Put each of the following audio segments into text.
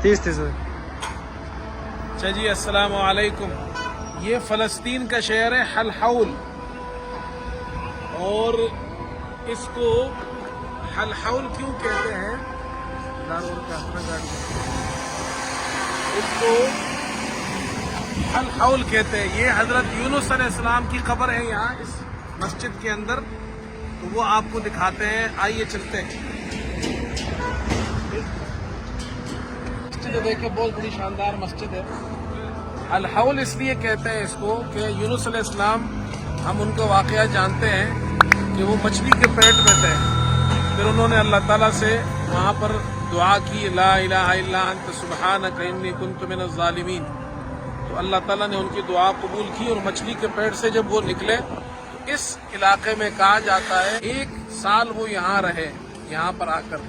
30 اچھا جی، السلام علیکم۔ یہ فلسطین کا شہر ہے حلحول، اور اس کو حلحول کیوں کہتے ہیں؟ اس کو حلحول کہتے ہیں۔ یہ حضرت یونس علیہ السلام کی قبر ہے یہاں اس مسجد کے اندر، تو وہ آپ کو دکھاتے ہیں، آئیے چلتے ہیں۔ مسجد دیکھیں، بہت بڑی شاندار مسجد ہے۔ الحول اس لیے کہتے ہیں اس کو کہ یونس علیہ السلام، ہم ان کا واقعہ جانتے ہیں کہ وہ مچھلی کے پیٹ میں تھے، پھر انہوں نے اللہ تعالیٰ سے وہاں پر دعا کی، لا الہ الا انت سبحانک انی کنت من الظالمین، تو اللہ تعالیٰ نے ان کی دعا قبول کی، اور مچھلی کے پیٹ سے جب وہ نکلے تو اس علاقے میں کہا جاتا ہے 1 سال وہ یہاں رہے، یہاں پر آ کر،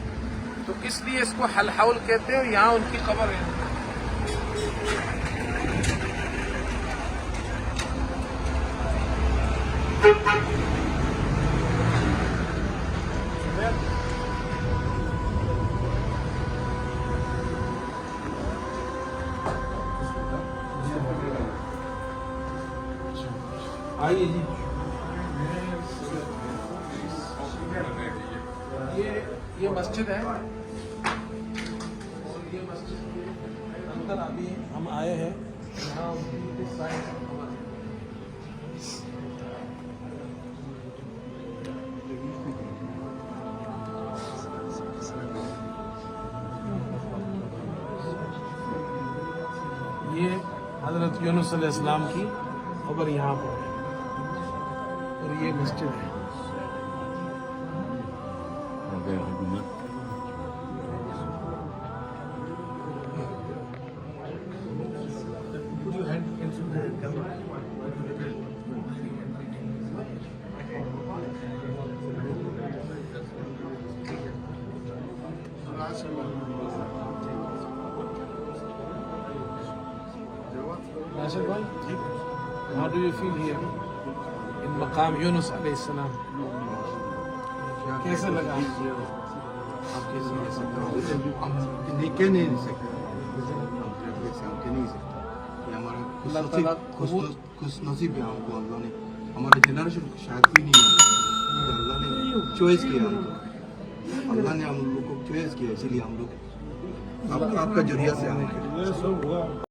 تو اس لیے اس کو حلحول کہتے ہیں، اور یہاں ان کی قبر ہے۔ آئیے جی، یہ مسجد ہے، اور یہ مسجد کے اندر ابھی ہم آئے ہیں، یہاں اس سائڈ یہ حضرت یونس علیہ السلام کی قبر یہاں پر ہے، اور یہ مسجد ہے۔ ناصر بھائی، how do you feel here in مقام یونس علیہ السلام؟ کیسا لگا؟ آپ کیسے کہہ سکتے ہو؟ ہم کہہ نہیں سکتے، ہم کہہ نہیں سکتے۔ یہ ہمارا خوش نصیب ہے، ہم کو اللہ نے، ہمارے جنریشن کو شاید کوئی نہیں ہے، اللہ نے چوائس کیا ہم کو، اللہ نے ہم لوگ کو چوائس کیا، اسی لیے ہم لوگ آپ کا ذریعہ سے ہم